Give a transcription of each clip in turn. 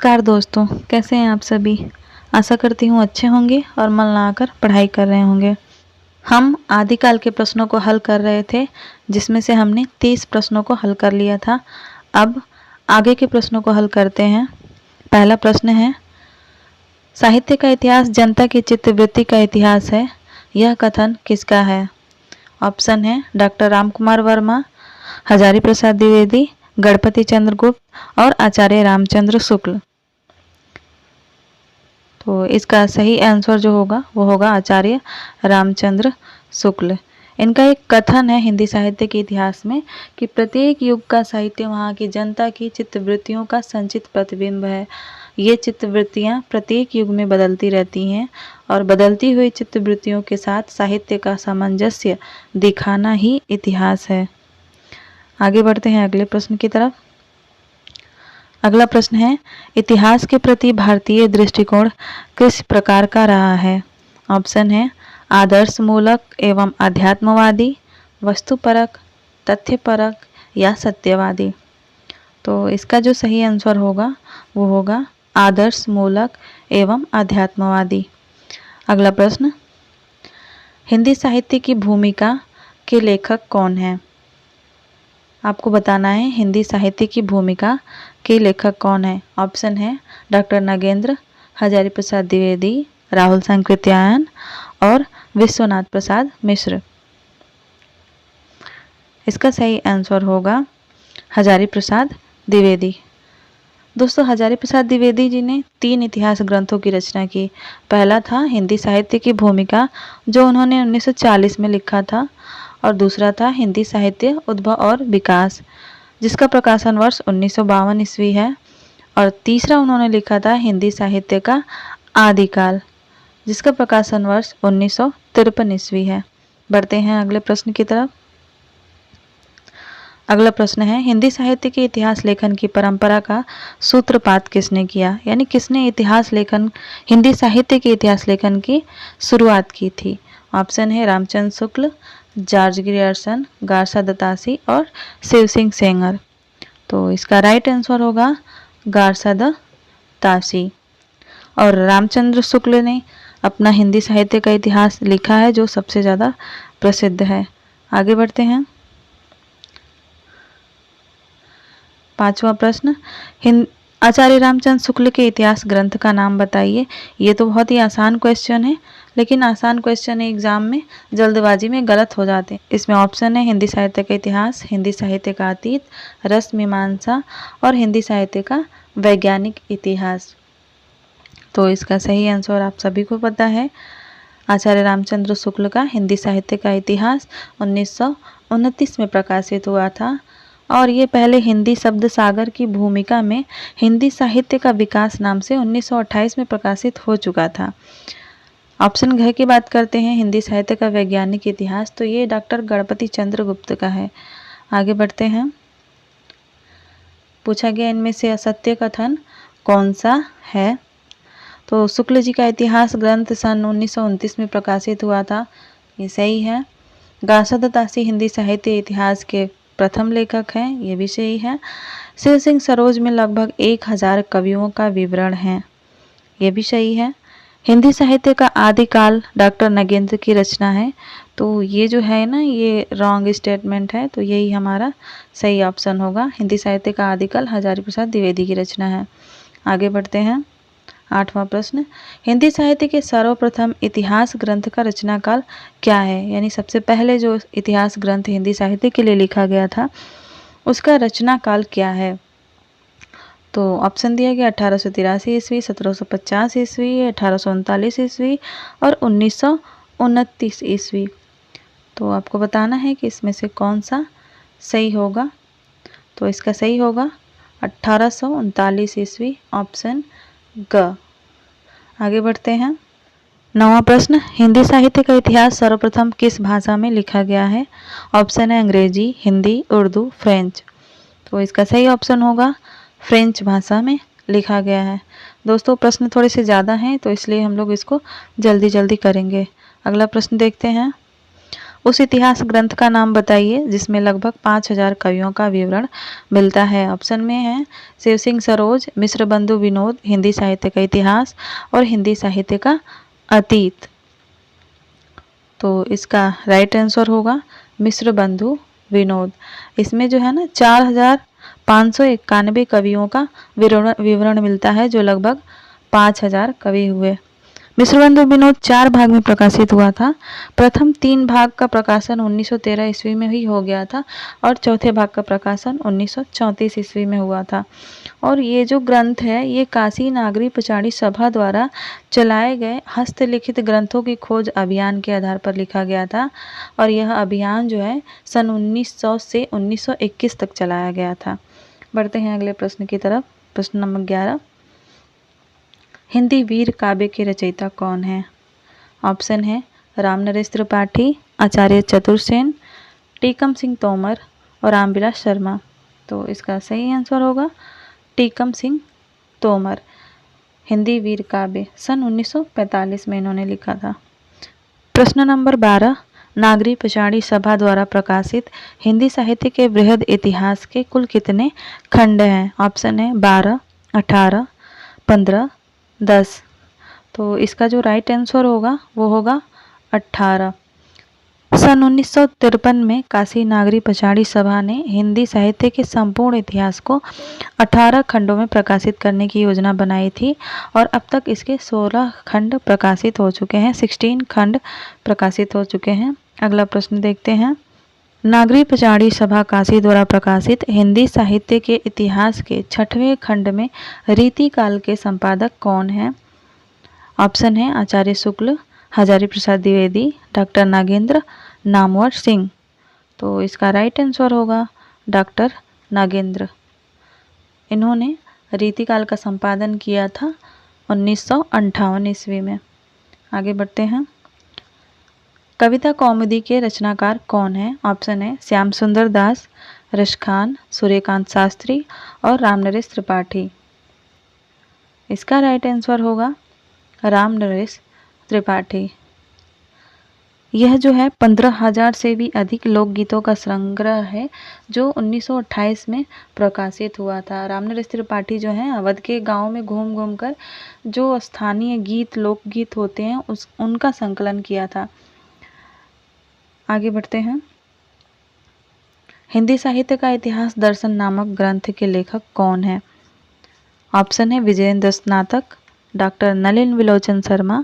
नमस्कार दोस्तों, कैसे हैं आप सभी। आशा करती हूँ अच्छे होंगे और मन लगाकर पढ़ाई कर रहे होंगे। हम आदिकाल के प्रश्नों को हल कर रहे थे, जिसमें से हमने 30 प्रश्नों को हल कर लिया था। अब आगे के प्रश्नों को हल करते हैं। पहला प्रश्न है, साहित्य का इतिहास जनता की चित्तवृत्ति का इतिहास है। यह कथन किसका है? ऑप्शन है डॉक्टर रामकुमार वर्मा, हजारी प्रसाद द्विवेदी, गणपति चंद्र गुप्त और आचार्य रामचंद्र शुक्ल। तो इसका सही आंसर जो होगा वो होगा आचार्य रामचंद्र शुक्ल। इनका एक कथन है हिंदी साहित्य के इतिहास में कि प्रत्येक युग का साहित्य वहाँ की जनता की चित्तवृत्तियों का संचित प्रतिबिंब है। ये चित्तवृत्तियाँ प्रत्येक युग में बदलती रहती हैं और बदलती हुई चित्तवृत्तियों के साथ साहित्य का सामंजस्य दिखाना ही इतिहास है। आगे बढ़ते हैं अगले प्रश्न की तरफ। अगला प्रश्न है, इतिहास के प्रति भारतीय दृष्टिकोण किस प्रकार का रहा है? ऑप्शन है आदर्शमूलक एवं अध्यात्मवादी, वस्तुपरक, तथ्यपरक या सत्यवादी। तो इसका जो सही आंसर होगा वो होगा आदर्शमूलक एवं अध्यात्मवादी। अगला प्रश्न, हिंदी साहित्य की भूमिका के लेखक कौन है? आपको बताना है हिंदी साहित्य की भूमिका के लेखक कौन है। ऑप्शन है डॉक्टर नगेंद्र, हजारी प्रसाद द्विवेदी, राहुल सांकृत्यायन और विश्वनाथ प्रसाद मिश्र। इसका सही आंसर होगा हजारी प्रसाद द्विवेदी। दोस्तों, हजारी प्रसाद द्विवेदी जी ने 3 इतिहास ग्रंथों की रचना की। पहला था हिंदी साहित्य की भूमिका, जो उन्होंने 1940 में लिखा था, और दूसरा था हिंदी साहित्य उद्भव और विकास, जिसका प्रकाशन वर्ष 1952 ईस्वी है, और तीसरा उन्होंने लिखा था हिंदी साहित्य का आदिकाल, जिसका प्रकाशन वर्ष 1953 ईस्वी है। बढ़ते हैं अगले प्रश्न की तरफ। अगला प्रश्न है, हिंदी साहित्य के इतिहास लेखन की परंपरा का सूत्रपात किसने किया? यानी किसने इतिहास लेखन, हिंदी साहित्य के इतिहास लेखन की शुरुआत की थी? ऑप्शन है रामचंद्र शुक्ल, जॉर्ज ग्रियर्सन, गारसा दत्तासी और शिव सिंह सेंगर। तो इसका राइट आंसर होगा गारसा दत्तासी। और रामचंद्र शुक्ल ने अपना हिंदी साहित्य का इतिहास लिखा है, जो सबसे ज़्यादा प्रसिद्ध है। आगे बढ़ते हैं। 5वां प्रश्न, आचार्य रामचंद्र शुक्ल के इतिहास ग्रंथ का नाम बताइए। ये तो बहुत ही आसान क्वेश्चन है, लेकिन आसान क्वेश्चन एग्जाम में जल्दबाजी में गलत हो जाते हैं। इसमें ऑप्शन है हिंदी साहित्य का इतिहास, हिंदी साहित्य का अतीत, रस मीमांसा और हिंदी साहित्य का वैज्ञानिक इतिहास। तो इसका सही आंसर आप सभी को पता है, आचार्य रामचंद्र शुक्ल का हिंदी साहित्य का इतिहास 1929 में प्रकाशित हुआ था, और ये पहले हिंदी शब्द सागर की भूमिका में हिंदी साहित्य का विकास नाम से 1928 में प्रकाशित हो चुका था। ऑप्शन घ की बात करते हैं, हिंदी साहित्य का वैज्ञानिक इतिहास, तो ये डॉक्टर गणपति चंद्र गुप्त का है। आगे बढ़ते हैं। पूछा गया इनमें से असत्य कथन कौन सा है? तो शुक्ल जी का इतिहास ग्रंथ सन 1929 में प्रकाशित हुआ था, ये सही है। गारसा दत्तासी हिंदी साहित्य इतिहास के प्रथम लेखक हैं, ये भी सही है। शिव सिंह सरोज में लगभग 1000 कवियों का विवरण है, ये भी सही है। हिंदी साहित्य का आदिकाल डॉक्टर नगेंद्र की रचना है, तो ये जो है ना, ये रॉन्ग स्टेटमेंट है, तो यही हमारा सही ऑप्शन होगा। हिंदी साहित्य का आदिकाल हजारी प्रसाद द्विवेदी की रचना है। आगे बढ़ते हैं। 8वां प्रश्न, हिंदी साहित्य के सर्वप्रथम इतिहास ग्रंथ का रचनाकाल क्या है? यानी सबसे पहले जो इतिहास ग्रंथ हिंदी साहित्य के लिए लिखा गया था, उसका रचनाकाल क्या है? तो ऑप्शन दिया गया 1883 ईस्वी, 1750 ईस्वी, 1839 ईस्वी और 1929 ईस्वी। तो आपको बताना है कि इसमें से कौन सा सही होगा। तो इसका सही होगा 1839 ईस्वी, ऑप्शन ग। आगे बढ़ते हैं। 9वां प्रश्न, हिंदी साहित्य का इतिहास सर्वप्रथम किस भाषा में लिखा गया है? ऑप्शन है अंग्रेजी, हिंदी, उर्दू, फ्रेंच। तो इसका सही ऑप्शन होगा फ्रेंच भाषा में लिखा गया है। दोस्तों, प्रश्न थोड़े से ज़्यादा हैं, तो इसलिए हम लोग इसको जल्दी जल्दी करेंगे। अगला प्रश्न देखते हैं। उस इतिहास ग्रंथ का नाम बताइए जिसमें लगभग 5000 कवियों का विवरण मिलता है। ऑप्शन में है शिव सिंह सरोज, मिश्र बंधु विनोद, हिंदी साहित्य का इतिहास और हिंदी साहित्य का अतीत। तो इसका राइट आंसर होगा मिश्र बंधु विनोद। इसमें जो है ना 4591 कवियों का विवरण मिलता है, जो लगभग 5000 कवि हुए। मिश्रबंधु विनोद 4 भाग में प्रकाशित हुआ था। प्रथम 3 भाग का प्रकाशन 1913 ईस्वी में ही हो गया था और चौथे भाग का प्रकाशन 1934 ईस्वी में हुआ था। और ये जो ग्रंथ है ये काशी नागरी पचाड़ी सभा द्वारा चलाए गए हस्तलिखित ग्रंथों की खोज अभियान के आधार पर लिखा गया था और यह अभियान जो है सन 1900 से 1921 तक चलाया गया था। बढ़ते हैं अगले प्रश्न की तरफ। प्रश्न नंबर 11, हिंदी वीर काव्य के रचयिता कौन है? ऑप्शन है रामनरेश त्रिपाठी, आचार्य चतुरसेन, टीकम सिंह तोमर और रामविलास शर्मा। तो इसका सही आंसर होगा टीकम सिंह तोमर। हिंदी वीर काव्य सन 1945 में इन्होंने लिखा था। प्रश्न नंबर 12, नागरी पचाड़ी सभा द्वारा प्रकाशित हिंदी साहित्य के बृहद इतिहास के कुल कितने खंड हैं? ऑप्शन है 12, 18, 15, 10। तो इसका जो राइट आंसर होगा वो होगा 18। सन 1953 में काशी नागरी पचाड़ी सभा ने हिंदी साहित्य के संपूर्ण इतिहास को 18 खंडों में प्रकाशित करने की योजना बनाई थी और अब तक इसके 16 खंड प्रकाशित हो चुके हैं, 16 खंड प्रकाशित हो चुके हैं। अगला प्रश्न देखते हैं। नागरी पचाड़ी सभा काशी द्वारा प्रकाशित हिंदी साहित्य के इतिहास के 6वें खंड में रीति काल के संपादक कौन हैं? ऑप्शन है आचार्य शुक्ल, हजारी प्रसाद द्विवेदी, डॉक्टर नागेंद्र, नामवर सिंह। तो इसका राइट आंसर होगा डॉक्टर नागेंद्र। इन्होंने रीतिकाल का संपादन किया था 1958 ईस्वी में। आगे बढ़ते हैं। कविता कौमुदी के रचनाकार कौन है? ऑप्शन है श्याम सुंदर दास, रसखान, सूर्यकांत शास्त्री और रामनरेश त्रिपाठी। इसका राइट आंसर होगा रामनरेश त्रिपाठी। यह जो है 15,000 से भी अधिक लोकगीतों का संग्रह है जो 1928 में प्रकाशित हुआ था। रामनरेश त्रिपाठी जो है अवध के गांव में घूम घूम कर जो स्थानीय गीत लोकगीत होते हैं उनका संकलन किया था। आगे बढ़ते हैं। हिंदी साहित्य का इतिहास दर्शन नामक ग्रंथ के लेखक कौन है? ऑप्शन है विजयेंद्र स्नातक, doctor Nalin विलोचन Sharma,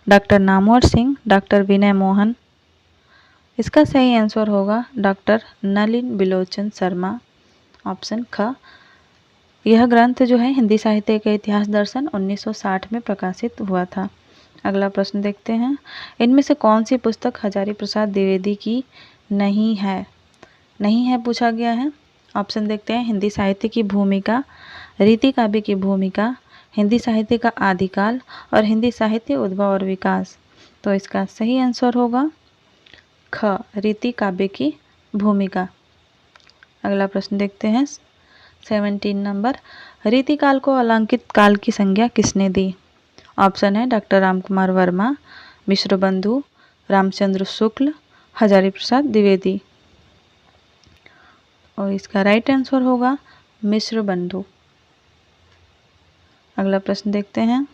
doctor Namvar Singh, doctor विनय मोहन। इसका सही आंसर होगा डॉक्टर नलिन विलोचन शर्मा। ऑप्शन ख। यह ग्रंथ जो है हिंदी साहित्य के इतिहास दर्शन 1960 में प्रकाशित हुआ था। अगला प्रश्न देखते हैं। इनमें से कौन सी पुस्तक हजारी प्रसाद द्विवेदी की नहीं है? नहीं है पूछा गया है। ऑप्शन देखते हैं हिंदी साहित्य की भूमिका, रीति काव्य की भूमिका, हिंदी साहित्य का आदिकाल और हिंदी साहित्य उद्भव और विकास। तो इसका सही आंसर होगा ख, रीति काव्य की भूमिका। अगला प्रश्न देखते हैं 17 नंबर। रीति काल को अलंकित काल की संज्ञा किसने दी? ऑप्शन है डॉक्टर रामकुमार वर्मा, मिश्र बंधु, रामचंद्र शुक्ल, हजारी प्रसाद द्विवेदी। और इसका राइट आंसर होगा मिश्र बंधु। अगला प्रश्न देखते हैं।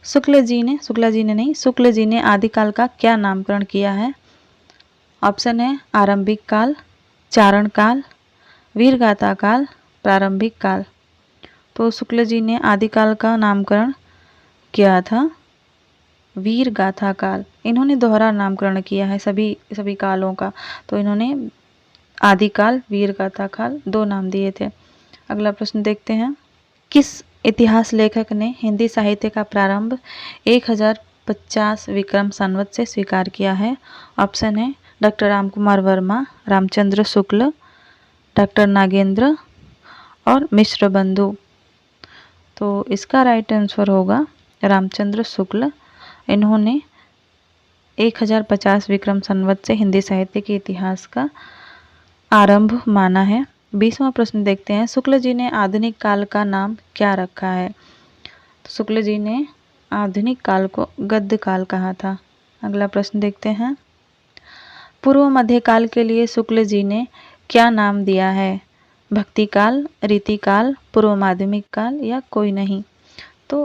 शुक्ल जी ने आदिकाल का क्या नामकरण किया है? ऑप्शन है आरंभिक काल, चारण काल, वीरगाथा काल, प्रारंभिक काल। तो शुक्ल जी ने आदिकाल का नामकरण किया था वीरगाथा काल। इन्होंने दोहरा नामकरण किया है सभी कालों का। तो इन्होंने आदिकाल, वीरगाथा काल 2 नाम दिए थे। अगला प्रश्न देखते हैं। किस इतिहास लेखक ने हिंदी साहित्य का प्रारंभ 1050 विक्रम संवत से स्वीकार किया है? ऑप्शन है डॉक्टर रामकुमार वर्मा, रामचंद्र शुक्ल, डॉक्टर नागेंद्र और मिश्र बंधु। तो इसका राइट आंसर होगा रामचंद्र शुक्ल। इन्होंने 1050 विक्रम संवत से हिंदी साहित्य के इतिहास का आरंभ माना है। 20वां प्रश्न देखते हैं। शुक्ल जी ने आधुनिक काल का नाम क्या रखा है? तो शुक्ल जी ने आधुनिक काल को गद्य काल कहा था। अगला प्रश्न देखते हैं। पूर्व मध्यकाल के लिए शुक्ल जी ने क्या नाम दिया है? भक्ति काल, रीति काल, पूर्व माध्यमिक काल या कोई नहीं? तो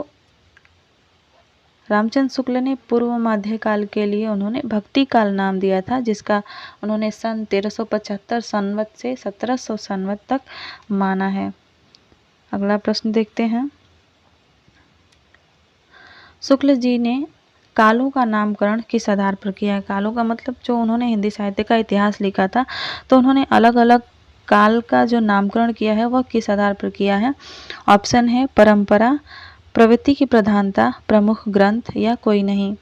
रामचंद्र शुक्ल ने पूर्व मध्यकाल के लिए उन्होंने भक्ति काल नाम दिया था, जिसका उन्होंने सन 1375 संवत से 1700 संवत तक माना है। अगला प्रश्न देखते हैं। शुक्ल जी ने कालों का नामकरण किस आधार पर किया है? कालों का मतलब जो उन्होंने हिंदी साहित्य का इतिहास लिखा था, तो उन्होंने अलग अलग काल का जो नामकरण किया है वह किस आधार पर किया है? ऑप्शन है परंपरा, प्रवृत्ति की प्रधानता, प्रमुख ग्रंथ या कोई नहीं?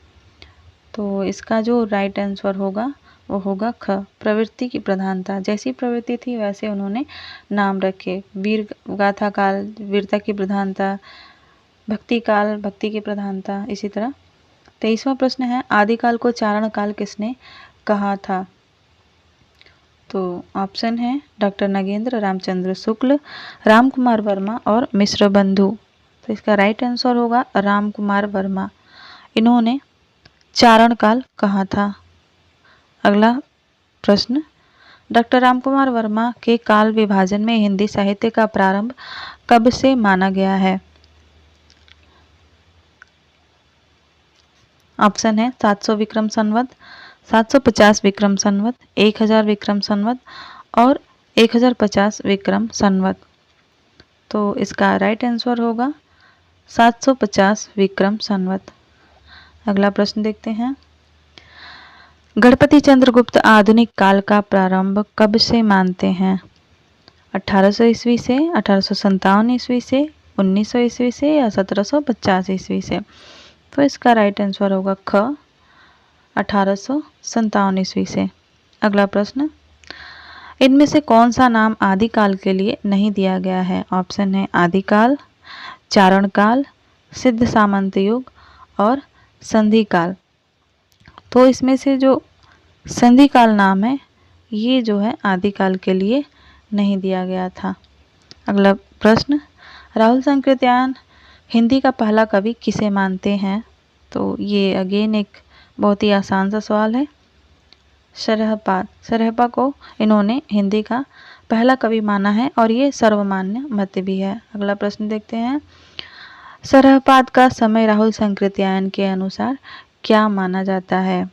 तो इसका जो राइट आंसर होगा वो होगा ख, प्रवृत्ति की प्रधानता। जैसी प्रवृत्ति थी वैसे उन्होंने नाम रखे। वीर गाथा काल, वीरता की प्रधानता, भक्ति काल, भक्ति की प्रधानता, इसी तरह। 23वां प्रश्न है, आदिकाल को चारण काल किसने कहा था? तो ऑप्शन है डॉक्टर नगेंद्र रामचंद्र शुक्ल, राम कुमार वर्मा और मिश्र बंधु। तो इसका राइट आंसर होगा राम कुमार वर्मा। इन्होंने चारण काल कहा था। अगला प्रश्न, डॉक्टर राम कुमार वर्मा के काल विभाजन में हिंदी साहित्य का प्रारंभ कब से माना गया है? ऑप्शन है 700 विक्रम संवत, 750 विक्रम संवत, 1000 विक्रम संवत और 1050 विक्रम संवत। तो इसका राइट आंसर होगा 750 विक्रम संवत। अगला प्रश्न देखते हैं। गणपति चंद्रगुप्त आधुनिक काल का प्रारंभ कब से मानते हैं? 1800 ईस्वी से, 1857 ईस्वी से, 1900 ईस्वी से या 1750 ईस्वी से? तो इसका राइट आंसर होगा ख, 1857 ईस्वी से। अगला प्रश्न, इनमें से कौन सा नाम आदिकाल के लिए नहीं दिया गया है? ऑप्शन है आदिकाल, चारण काल, सिद्ध सामंत युग और संधि काल। तो इसमें से जो संधि काल नाम है ये जो है आदिकाल के लिए नहीं दिया गया था। अगला प्रश्न, राहुल सांकृत्यायन हिंदी का पहला कवि किसे मानते हैं? तो ये अगेन एक बहुत ही आसान सा सवाल है। सरहपा को इन्होंने हिंदी का पहला कवि माना है और ये सर्वमान्य मत भी है। अगला प्रश्न देखते हैं। सरहपाद का समय राहुल सांकृत्यायन के अनुसार क्या माना जाता है?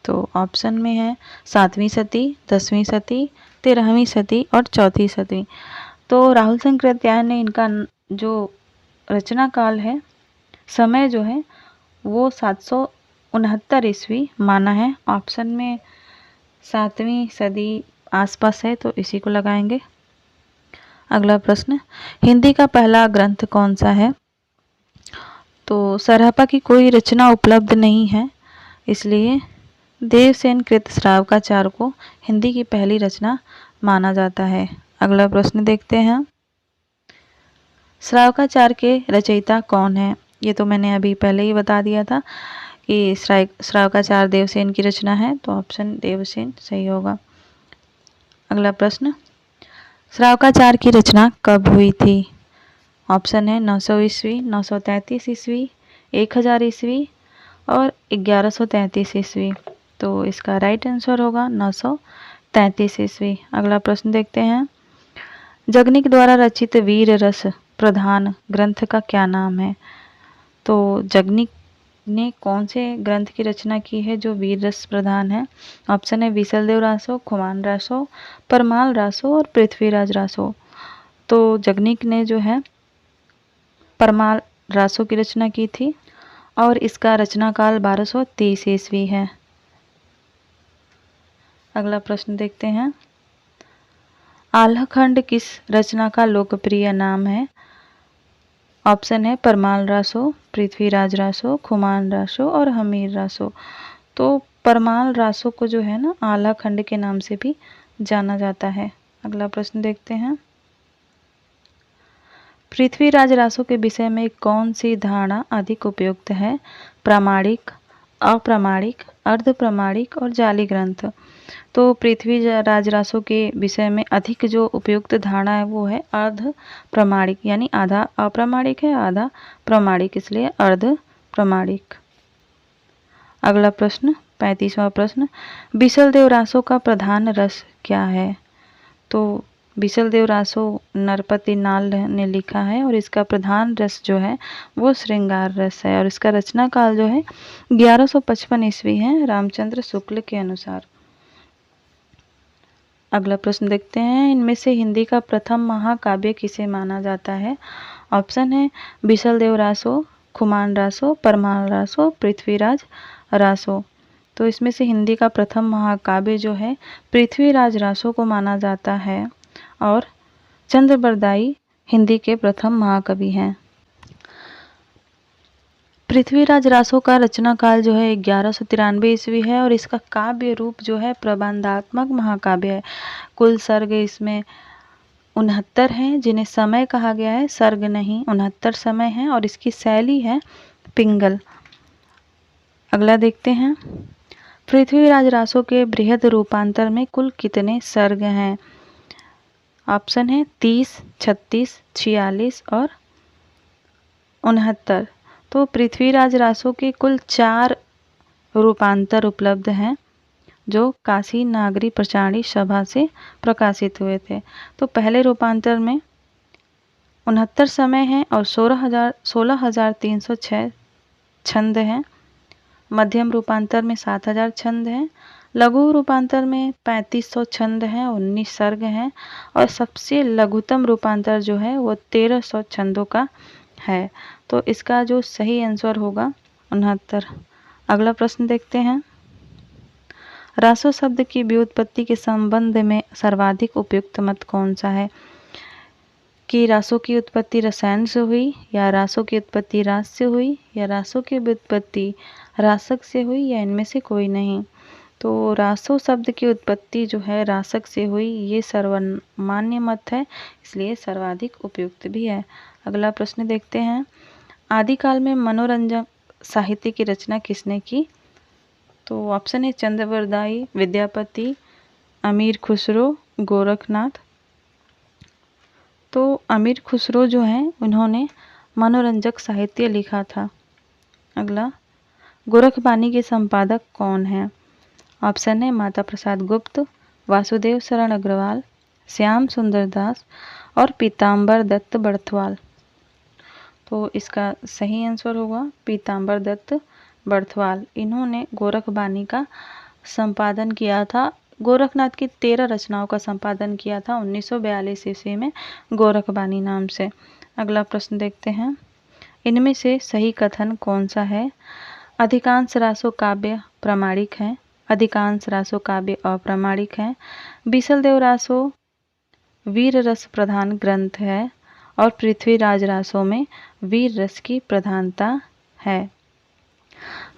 तो ऑप्शन में है 7वीं सदी, 10वीं सदी, 13वीं सदी और 4वीं सदी। तो राहुल सांकृत्यायन ने इनका जो रचना काल है, समय जो है वो 769 ईस्वी माना है। ऑप्शन में 7वीं सदी आसपास है तो इसी को लगाएंगे। अगला प्रश्न, हिंदी का पहला ग्रंथ कौन सा है? तो सरहपा की कोई रचना उपलब्ध नहीं है, इसलिए देवसेन कृत श्रावकाचार को हिंदी की पहली रचना माना जाता है। अगला प्रश्न देखते हैं। श्रावकाचार के रचयिता कौन है? ये तो मैंने अभी पहले ही बता दिया था कि श्रावकाचार देवसेन की रचना है, तो ऑप्शन देवसेन सही होगा। अगला प्रश्न, श्रावकाचार की रचना कब हुई थी? ऑप्शन है 900 ईस्वी, 933 ईस्वी, 1000 ईस्वी और 1133 ईस्वी। तो इसका राइट आंसर होगा 933 ईस्वी। अगला प्रश्न देखते हैं। जगनिक द्वारा रचित वीर रस प्रधान ग्रंथ का क्या नाम है? तो जगनिक ने कौन से ग्रंथ की रचना की है जो वीर रस प्रधान है? ऑप्शन है विसलदेव रासो, खुमान रासो, परमाल रासो और पृथ्वीराज रासो। तो जगनिक ने जो है परमाल रासो की रचना की थी और इसका रचना काल 1230 ईस्वी है। अगला प्रश्न देखते हैं। आल्हखंड किस रचना का लोकप्रिय नाम है? ऑप्शन है परमाल रासो, पृथ्वीराज रासो, खुमान रासो और हमीर रासो। तो परमाल रासो को जो है ना आल्हखंड के नाम से भी जाना जाता है। अगला प्रश्न देखते हैं। पृथ्वीराज रासो के विषय में कौन सी धारणा अधिक उपयुक्त है? प्रामाणिक, अप्रामाणिक, अर्धप्रामाणिक और जाली ग्रंथ। तो पृथ्वीराज रासो के विषय में अधिक जो उपयुक्त धारणा है वो है अर्ध प्रामाणिक, यानी आधा अप्रामाणिक है आधा प्रामाणिक, इसलिए अर्ध प्रामाणिक। अगला प्रश्न, 35वां प्रश्न, बिसलदेव रासो का प्रधान रस क्या है? तो बिसलदेव रासो नरपति नाल ने लिखा है और इसका प्रधान रस जो है वो श्रृंगार रस है और इसका रचना काल जो है 1155 ईस्वी है रामचंद्र शुक्ल के अनुसार। अगला प्रश्न देखते हैं, इनमें से हिंदी का प्रथम महाकाव्य किसे माना जाता है? ऑप्शन है बिसलदेव रासो, खुमान रासो, परमाल रासो, पृथ्वीराज रासो। तो इसमें से हिंदी का प्रथम महाकाव्य जो है पृथ्वीराज रासो को माना जाता है और चंद्रबरदाई हिंदी के प्रथम महाकवि हैं। पृथ्वीराज रासो का रचना काल जो है 1193 ईस्वी है और इसका काव्य रूप जो है प्रबंधात्मक महाकाव्य है। कुल सर्ग इसमें 69 हैं जिन्हें समय कहा गया है, सर्ग नहीं, 69 समय हैं और इसकी शैली है पिंगल। अगला देखते हैं, पृथ्वीराज रासो के बृहद रूपांतर में कुल कितने सर्ग हैं? ऑप्शन है 30, 36, 46 और 69। तो पृथ्वीराज रासो के कुल 4 रूपांतर उपलब्ध हैं जो काशी नागरी प्रचारणी सभा से प्रकाशित हुए थे। तो पहले रूपांतर में 69 समय हैं और 16,306 छंद हैं। मध्यम रूपांतर में 7,000 छंद हैं। लघु रूपांतर में 3500 छंद हैं, 19 सर्ग हैं और सबसे लघुतम रूपांतर जो है वो 1300 छंदों का है। तो इसका जो सही आंसर होगा 69। अगला प्रश्न देखते हैं, रासो शब्द की व्युत्पत्ति के संबंध में सर्वाधिक उपयुक्त मत कौन सा है? कि रासो की उत्पत्ति रसायन से हुई या रासो की उत्पत्ति रास से हुई या रासो की व्युत्पत्ति रासक से हुई या इनमें से कोई नहीं। तो रासो शब्द की उत्पत्ति जो है रासक से हुई, ये सर्वमान्य मत है, इसलिए सर्वाधिक उपयुक्त भी है। अगला प्रश्न देखते हैं, आदिकाल में मनोरंजक साहित्य की रचना किसने की? तो ऑप्शन है चंद्रबरदाई, विद्यापति, अमीर खुसरो, गोरखनाथ। तो अमीर खुसरो जो हैं उन्होंने मनोरंजक साहित्य लिखा था। अगला, गोरखबानी के संपादक कौन हैं? ऑप्शन है माता प्रसाद गुप्त, वासुदेव शरण अग्रवाल, श्याम सुंदर दास और पीताम्बर दत्त बड़थवाल। तो इसका सही आंसर होगा पीताम्बर दत्त बड़थवाल। इन्होंने गोरखबानी का संपादन किया था। गोरखनाथ की 13 रचनाओं का संपादन किया था 1942 ईस्वी में गोरखबानी नाम से। अगला प्रश्न देखते हैं, इनमें से सही कथन कौन सा है? अधिकांश रासो काव्य प्रामाणिक हैं, अधिकांश रासो काव्य अप्रामाणिक हैं, बिसलदेव रासो वीर रस प्रधान ग्रंथ है और पृथ्वीराज रासो में वीर रस की प्रधानता है।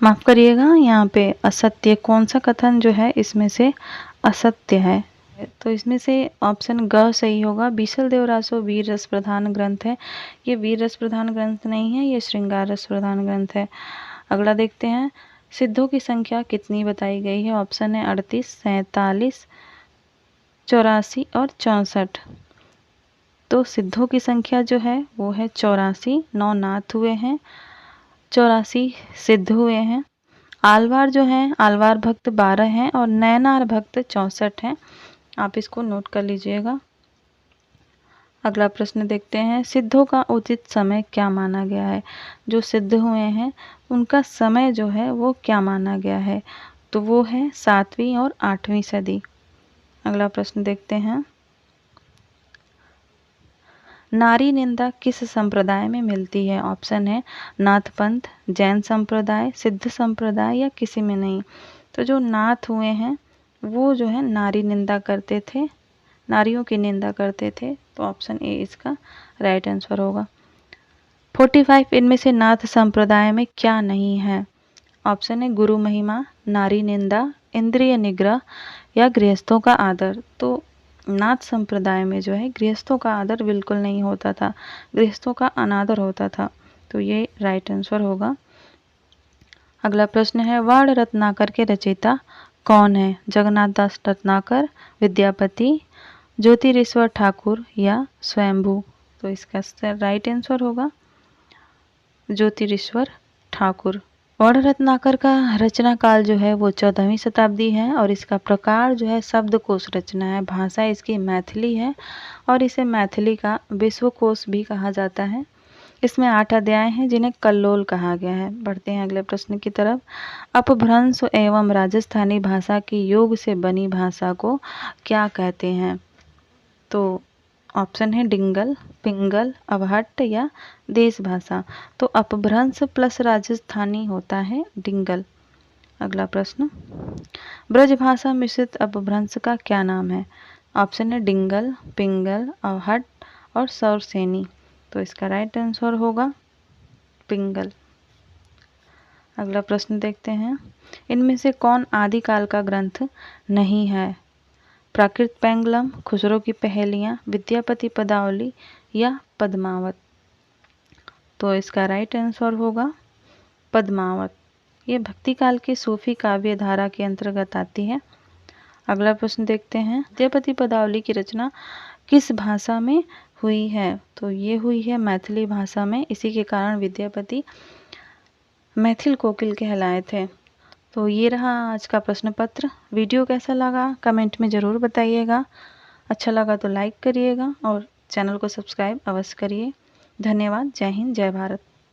माफ करिएगा, यहाँ पे असत्य कौन सा कथन जो है इसमें से असत्य है? तो इसमें से ऑप्शन ग सही होगा। बिसलदेव रासो वीर रस प्रधान ग्रंथ है, ये वीर रस प्रधान ग्रंथ नहीं है, ये श्रृंगार रस प्रधान ग्रंथ है। अगला देखते हैं, सिद्धों की संख्या कितनी बताई गई है? ऑप्शन है 38, 47, 84 और 64। तो सिद्धों की संख्या जो है वो है 84, 9 नाथ हुए हैं, 84 सिद्ध हुए हैं। आलवार जो हैं, आलवार भक्त 12 हैं और नैनार भक्त 64 हैं। आप इसको नोट कर लीजिएगा। अगला प्रश्न देखते हैं, सिद्धों का उचित समय क्या माना गया है? जो सिद्ध हुए हैं उनका समय जो है वो क्या माना गया है? तो वो है 7वीं और 8वीं सदी। अगला प्रश्न देखते हैं, नारी निंदा किस संप्रदाय में मिलती है? ऑप्शन है नाथ पंथ, जैन संप्रदाय, सिद्ध संप्रदाय या किसी में नहीं। तो जो नाथ हुए हैं वो जो है नारी निंदा करते थे, नारियों की निंदा करते थे। तो ऑप्शन ए इसका राइट आंसर होगा। 45 इनमें से नाथ संप्रदाय में क्या नहीं है? ऑप्शन है गुरु महिमा, नारी निंदा, इंद्रिय निग्रह या गृहस्थों का आदर। तो नाथ संप्रदाय में जो है गृहस्थों का आदर बिल्कुल नहीं होता था, गृहस्थों का अनादर होता था। तो ये राइट आंसर होगा। अगला प्रश्न है, वर्ण रत्नाकर के रचयिता कौन है? जगन्नाथ दास रत्नाकर, विद्यापति, ज्योतिरीश्वर ठाकुर या स्वयंभू। तो इसका राइट आंसर होगा ज्योतिरीश्वर ठाकुर। वर्ण रत्नाकर का रचना काल जो है वो 14वीं शताब्दी है और इसका प्रकार जो है शब्दकोश रचना है। भाषा इसकी मैथिली है और इसे मैथिली का विश्वकोश भी कहा जाता है। इसमें 8 अध्याय हैं जिन्हें कल्लोल कहा गया है। बढ़ते हैं अगले प्रश्न की तरफ। अपभ्रंश एवं राजस्थानी भाषा की योग से बनी भाषा को क्या कहते हैं? तो ऑप्शन है डिंगल, पिंगल, अवहट्ट या देश भाषा। तो अपभ्रंश प्लस राजस्थानी होता है डिंगल। अगला प्रश्न, ब्रज भाषा मिश्रित अपभ्रंश का क्या नाम है? ऑप्शन है डिंगल, पिंगल, अवहट्ट और सौरसेनी। तो इसका राइट आंसर होगा पिंगल। अगला प्रश्न देखते हैं, इनमें से कौन आदिकाल का ग्रंथ नहीं है? प्राकृत पेंगलम, खुसरो की पहेलियाँ, विद्यापति पदावली या पद्मावत। तो इसका राइट आंसर होगा पद्मावत। ये भक्ति काल की सूफी काव्य धारा के अंतर्गत आती है। अगला प्रश्न देखते हैं, विद्यापति पदावली की रचना किस भाषा में हुई है? तो ये हुई है मैथिली भाषा में। इसी के कारण विद्यापति मैथिल कोकिल कहलाए थे। तो ये रहा आज का प्रश्न पत्र। वीडियो कैसा लगा कमेंट में ज़रूर बताइएगा। अच्छा लगा तो लाइक करिएगा और चैनल को सब्सक्राइब अवश्य करिए। धन्यवाद। जय हिंद, जय भारत।